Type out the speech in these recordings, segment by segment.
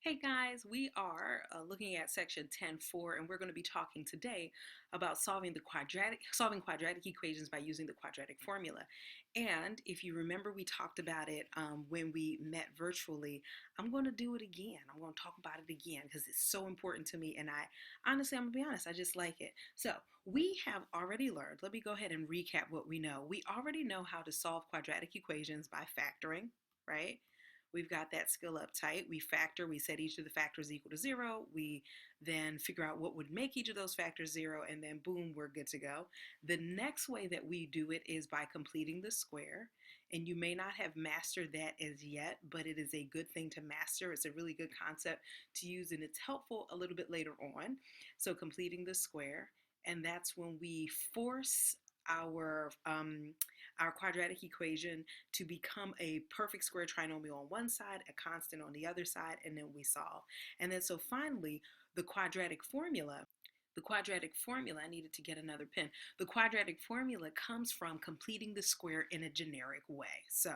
Hey guys, we are looking at section 10.4 and we're going to be talking today about solving quadratic equations by using the quadratic formula. And if you remember, we talked about it when we met virtually. I'm going to do it again. I'm going to talk about it again because it's so important to me, and I'm going to be honest, I just like it. So we have already learned, let me go ahead and recap what we know. We already know how to solve quadratic equations by factoring, right? We've got that skill up tight. We factor, we set each of the factors equal to 0. We then figure out what would make each of those factors 0, and then boom, we're good to go. The next way that we do it is by completing the square. And you may not have mastered that as yet, but it is a good thing to master. It's a really good concept to use, and it's helpful a little bit later on. So completing the square, and that's when we force our quadratic equation to become a perfect square trinomial on one side, a constant on the other side, and then we solve. And then so finally, the quadratic formula, I needed to get another pen. The quadratic formula comes from completing the square in a generic way. So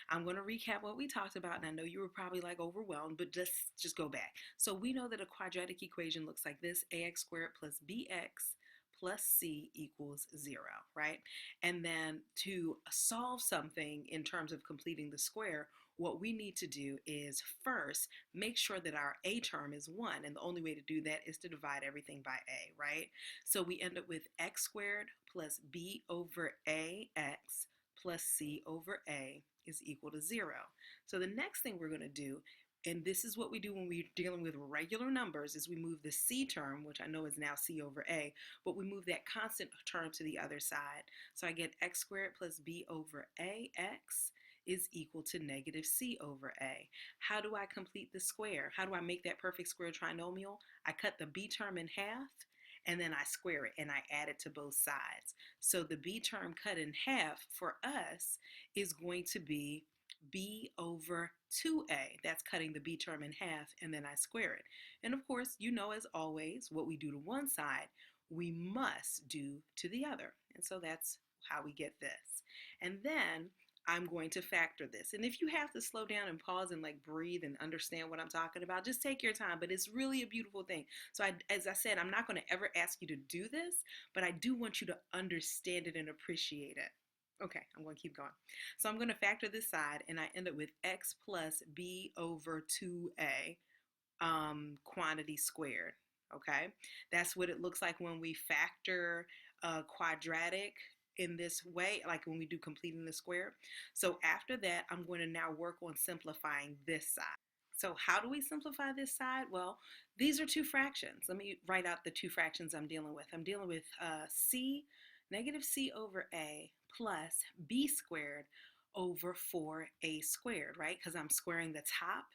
I'm going to recap what we talked about, and I know you were probably like overwhelmed, but just go back. So we know that a quadratic equation looks like this: ax squared plus bx plus c equals 0, right? And then to solve something in terms of completing the square, what we need to do is first make sure that our a term is 1, and the only way to do that is to divide everything by a, right? So we end up with x squared plus b over ax plus c over a is equal to 0. So the next thing we're going to do, and this is what we do when we're dealing with regular numbers, is we move the c term, which I know is now c over a, but we move that constant term to the other side. So I get x squared plus b over ax is equal to negative c over a. How do I complete the square? How do I make that perfect square trinomial? I cut the b term in half, and then I square it, and I add it to both sides. So the b term cut in half for us is going to be b over 2a. That's cutting the b term in half, and then I square it. And of course, you know, as always, what we do to one side, we must do to the other. And so that's how we get this. And then I'm going to factor this. And if you have to slow down and pause and like breathe and understand what I'm talking about, just take your time. But it's really a beautiful thing. So as I said, I'm not going to ever ask you to do this, but I do want you to understand it and appreciate it. Okay, I'm going to keep going. So I'm going to factor this side, and I end up with x plus b over 2a quantity squared. Okay, that's what it looks like when we factor a quadratic in this way, like when we do completing the square. So after that, I'm going to now work on simplifying this side. So how do we simplify this side? Well, these are two fractions. Let me write out the two fractions I'm dealing with. I'm dealing with negative c over a plus b squared over 4a squared, right? Because I'm squaring the top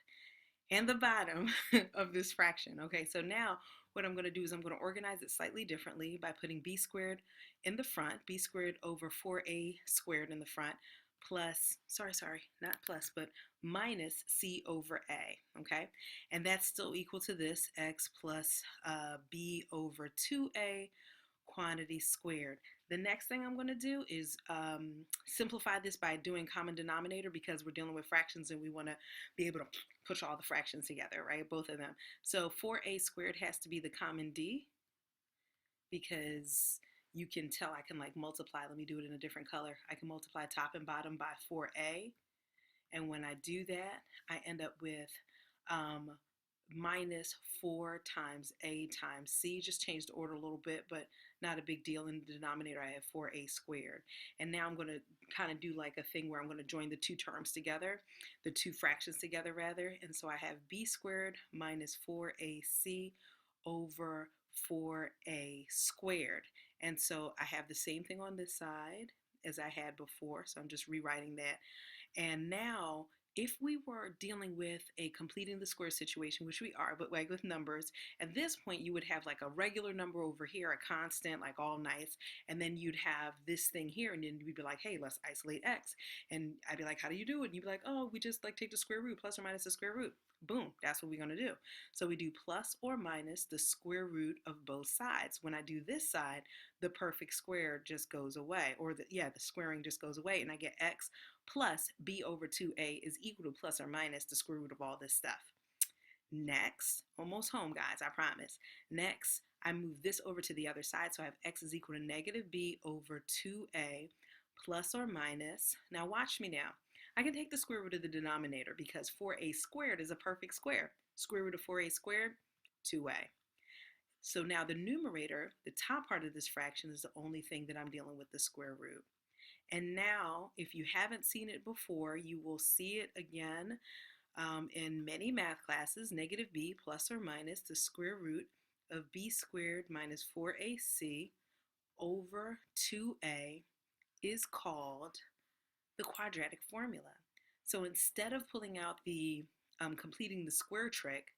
and the bottom of this fraction. Okay, so now what I'm going to do is I'm going to organize it slightly differently by putting b squared in the front, b squared over 4a squared in the front, plus, not plus, but minus c over a, okay? And that's still equal to this, x plus b over 2a quantity squared. The next thing I'm going to do is simplify this by doing common denominator, because we're dealing with fractions and we want to be able to push all the fractions together, right? Both of them. So 4a squared has to be the common d, because you can tell I can like multiply. Let me do it in a different color. I can multiply top and bottom by 4a. And when I do that, I end up with minus 4 times a times c. Just changed the order a little bit, but not a big deal. In the denominator, I have 4a squared. And now I'm going to kind of do like a thing where I'm going to join the two terms together, the two fractions together rather. And so I have b squared minus 4ac over 4a squared. And so I have the same thing on this side as I had before. So I'm just rewriting that. And now, if we were dealing with a completing the square situation, which we are, but like with numbers, at this point you would have like a regular number over here, a constant, like all nice, and then you'd have this thing here, and then you'd be like, hey, let's isolate x. And I'd be like, how do you do it? And you'd be like, oh, we just like take the square root, plus or minus the square root. Boom, that's what we're going to do. So we do plus or minus the square root of both sides. When I do this side, the perfect square just goes away, or the squaring just goes away, and I get x plus b over 2a is equal to plus or minus the square root of all this stuff. Next, almost home, guys, I promise. Next, I move this over to the other side, so I have x is equal to negative b over 2a plus or minus. Now watch me now. I can take the square root of the denominator because 4a squared is a perfect square. Square root of 4a squared, 2a. So now the numerator, the top part of this fraction, is the only thing that I'm dealing with the square root. And now, if you haven't seen it before, you will see it again in many math classes. Negative b plus or minus the square root of b squared minus 4ac over 2a is called the quadratic formula. So instead of pulling out the completing the square trick,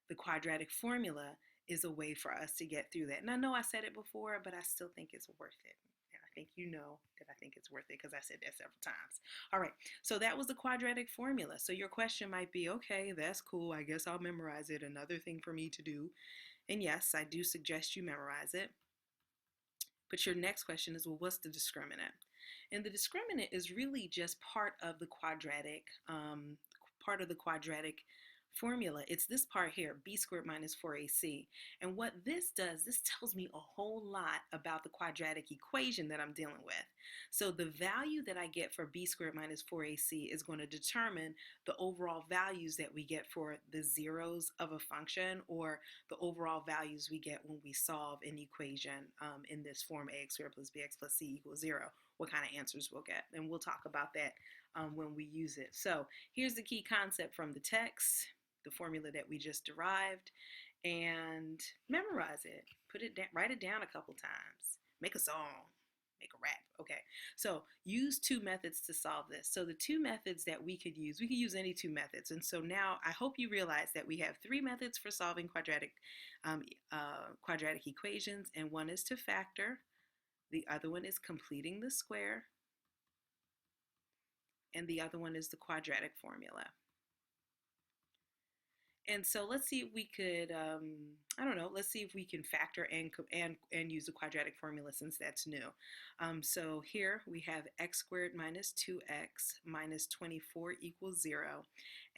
the quadratic formula is a way for us to get through that. And I know I said it before, but I still think it's worth it. And I think you know that I think it's worth it because I said that several times. All right, so that was the quadratic formula. So your question might be, okay, that's cool. I guess I'll memorize it. Another thing for me to do. And yes, I do suggest you memorize it. But your next question is, well, what's the discriminant? And the discriminant is really just part of the quadratic formula. It's this part here, b squared minus 4ac. And what this does, this tells me a whole lot about the quadratic equation that I'm dealing with. So the value that I get for b squared minus 4ac is going to determine the overall values that we get for the zeros of a function, or the overall values we get when we solve an equation in this form, ax squared plus bx plus c equals 0. What kind of answers we'll get. And we'll talk about that when we use it. So here's the key concept from the text, the formula that we just derived, and memorize it. Put it down, write it down a couple times. Make a song, make a rap. Okay, so use two methods to solve this. So the two methods that we could use any two methods. And so now I hope you realize that we have three methods for solving quadratic equations, and one is to factor, the other one is completing the square, and the other one is the quadratic formula. And so let's see if we could, I don't know, let's see if we can factor and use the quadratic formula since that's new. So here we have x squared minus 2x minus 24 equals 0.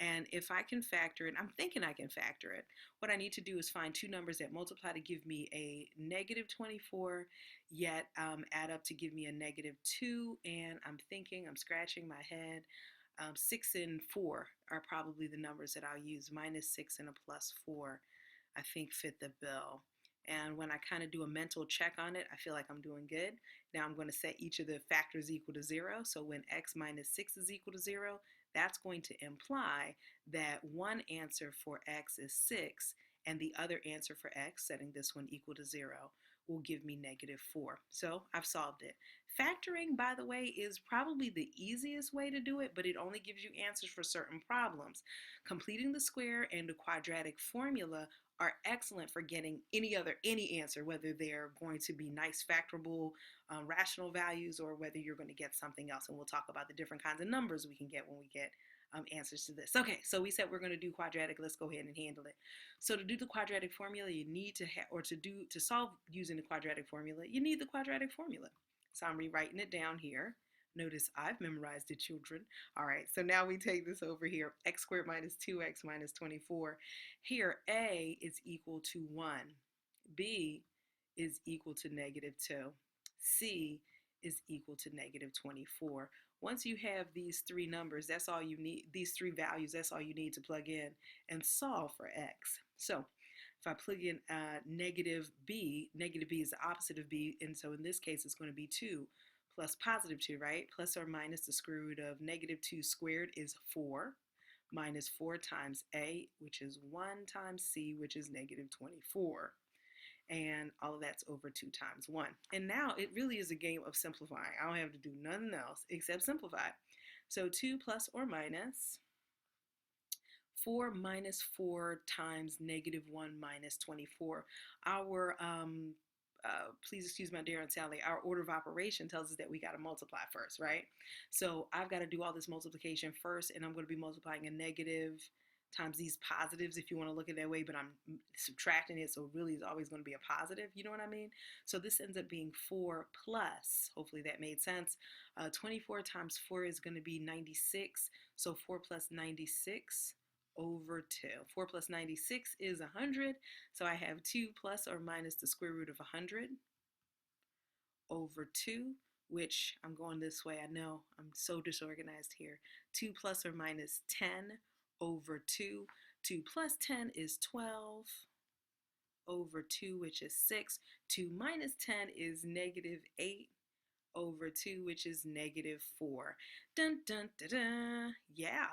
And if I can factor it, I'm thinking I can factor it. What I need to do is find two numbers that multiply to give me a negative 24, yet add up to give me a negative 2. And I'm scratching my head. 6 and 4 are probably the numbers that I'll use. Minus 6 and a plus 4, I think, fit the bill. And when I kind of do a mental check on it, I feel like I'm doing good. Now I'm going to set each of the factors equal to 0. So when x minus 6 is equal to 0, that's going to imply that one answer for x is 6, and the other answer for x, setting this one equal to 0, will give me negative 4. So I've solved it. Factoring, by the way, is probably the easiest way to do it, but it only gives you answers for certain problems. Completing the square and the quadratic formula are excellent for getting any answer, whether they're going to be nice factorable rational values, or whether you're going to get something else. And we'll talk about the different kinds of numbers we can get when we get answers to this. Okay, so we said we're going to do quadratic. Let's go ahead and handle it. So to do the quadratic formula, you need to have, or to solve using the quadratic formula, you need the quadratic formula. So I'm rewriting it down here. Notice I've memorized it, children. All right, so now we take this over here. X squared minus 2x minus 24. Here, a is equal to 1. B is equal to negative 2. C is equal to negative 24. Once you have these three numbers, that's all you need, these three values, that's all you need to plug in and solve for x. So if I plug in negative b is the opposite of b, and so in this case it's going to be 2 plus positive 2, right? Plus or minus the square root of negative 2 squared is 4, minus 4 times a, which is 1 times c, which is negative 24. And all of that's over 2 times 1. And now it really is a game of simplifying. I don't have to do nothing else except simplify. So 2 plus or minus 4 minus 4 times negative 1 minus 24. Our, please excuse my dear Aunt Sally, our order of operation tells us that we got to multiply first, right? So I've got to do all this multiplication first, and I'm going to be multiplying a negative times these positives, if you want to look at it that way, but I'm subtracting it, so really it's always going to be a positive, you know what I mean? So this ends up being 4 plus, hopefully that made sense, 24 times 4 is going to be 96, so 4 plus 96 over 2. 4 plus 96 is 100, so I have 2 plus or minus the square root of 100 over 2, which I'm going this way. I know I'm so disorganized here. 2 plus or minus 10 over 2. 2 plus 10 is 12 over 2, which is 6. 2 minus 10 is negative 8 over 2, which is negative 4. Dun, dun, dun, dun. Yeah.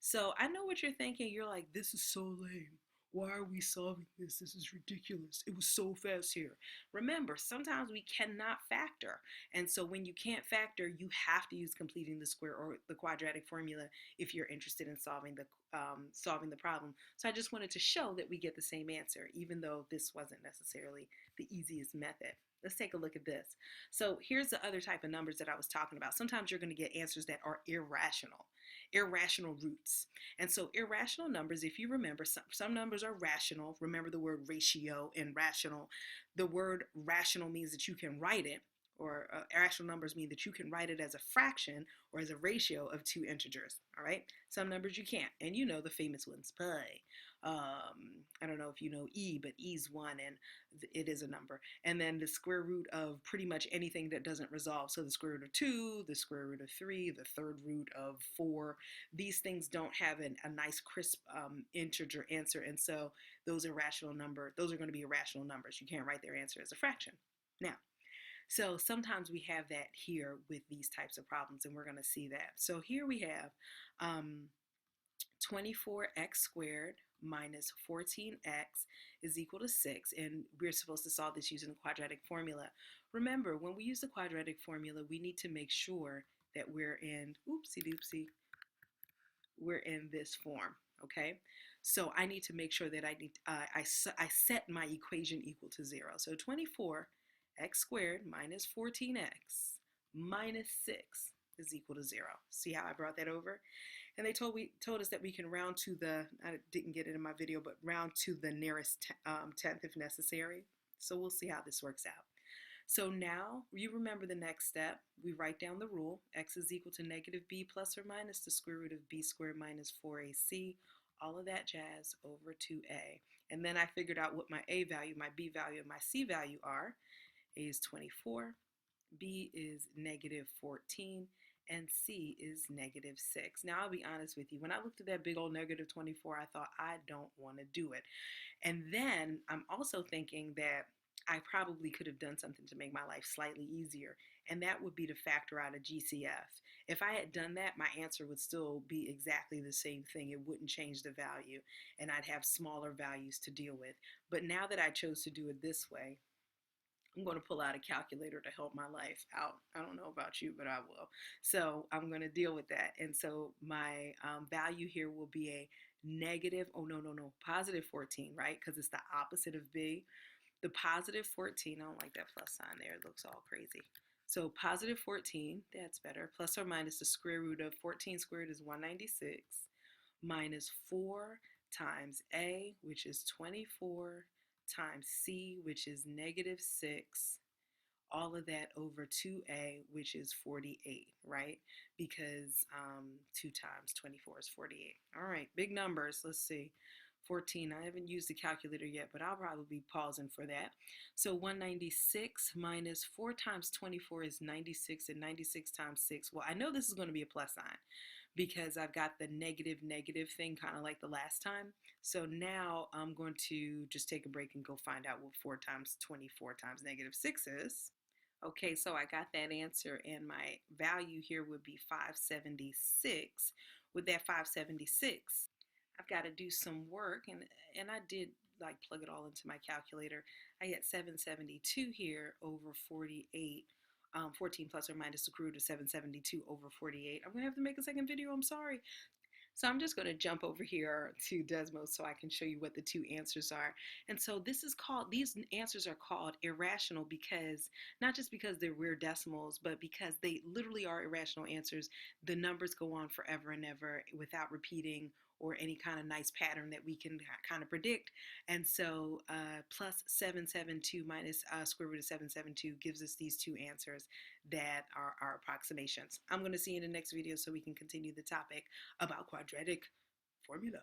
So I know what you're thinking. You're like, this is so lame. Why are we solving this? This is ridiculous. It was so fast here. Remember, sometimes we cannot factor. And so when you can't factor, you have to use completing the square or the quadratic formula if you're interested in solving the problem. So I just wanted to show that we get the same answer, even though this wasn't necessarily the easiest method. Let's take a look at this. So here's the other type of numbers that I was talking about. Sometimes you're going to get answers that are irrational roots. And so irrational numbers, if you remember, some numbers are rational. Remember the word ratio and rational. The word rational means that you can write it, or irrational numbers mean that you can write it as a fraction or as a ratio of two integers, all right? Some numbers you can't, and you know the famous ones, pi. I don't know if you know e, but e's 1, and it is a number. And then the square root of pretty much anything that doesn't resolve. So the square root of 2, the square root of 3, the third root of 4. These things don't have a nice crisp integer answer, and so those are going to be irrational numbers. You can't write their answer as a fraction. Now, so sometimes we have that here with these types of problems, and we're going to see that. So here we have 24x squared minus 14x is equal to 6, and we're supposed to solve this using the quadratic formula. Remember, when we use the quadratic formula, we need to make sure that we're in, we're in this form, okay? So I need to make sure that I set my equation equal to 0. So 24x squared minus 14x minus 6 is equal to 0. See how I brought that over? And they told us that we can round to the, I didn't get it in my video, but round to the nearest tenth if necessary. So we'll see how this works out. So now you remember the next step. We write down the rule. X is equal to negative b plus or minus the square root of b squared minus 4ac. All of that jazz over 2a. And then I figured out what my a value, my b value, and my c value are. A is 24, b is negative 14, and c is negative 6. Now, I'll be honest with you. When I looked at that big old negative 24, I thought, I don't want to do it. And then I'm also thinking that I probably could have done something to make my life slightly easier, and that would be to factor out a GCF. If I had done that, my answer would still be exactly the same thing. It wouldn't change the value, and I'd have smaller values to deal with. But now that I chose to do it this way, I'm going to pull out a calculator to help my life out. I don't know about you, but I will. So I'm going to deal with that. And so my value here will be a negative, positive 14, right? Because it's the opposite of b. The positive 14, I don't like that plus sign there. It looks all crazy. So positive 14, that's better. Plus or minus the square root of 14 squared is 196 minus 4 times a, which is 24, times c, which is negative 6, all of that over 2a, which is 48, right? Because 2 times 24 is 48. All right, big numbers. Let's see. 14, I haven't used the calculator yet, but I'll probably be pausing for that. So 196 minus 4 times 24 is 96, and 96 times 6. Well, I know this is going to be a plus sign because I've got the negative thing kind of like the last time. So now I'm going to just take a break and go find out what 4 times 24 times negative 6 is. Okay, so I got that answer, and my value here would be 576. With that 576, I've got to do some work, and I did like plug it all into my calculator. I get 772 here over 48. 14 plus or minus the square root of 772 over 48. I'm going to have to make a second video. I'm sorry. So I'm just going to jump over here to Desmos so I can show you what the two answers are. And so these answers are called irrational because, not just because they're weird decimals, but because they literally are irrational answers. The numbers go on forever and ever without repeating or any kind of nice pattern that we can kind of predict. And so plus 772 minus square root of 772 gives us these two answers that are our approximations. I'm going to see you in the next video so we can continue the topic about quadratic formula.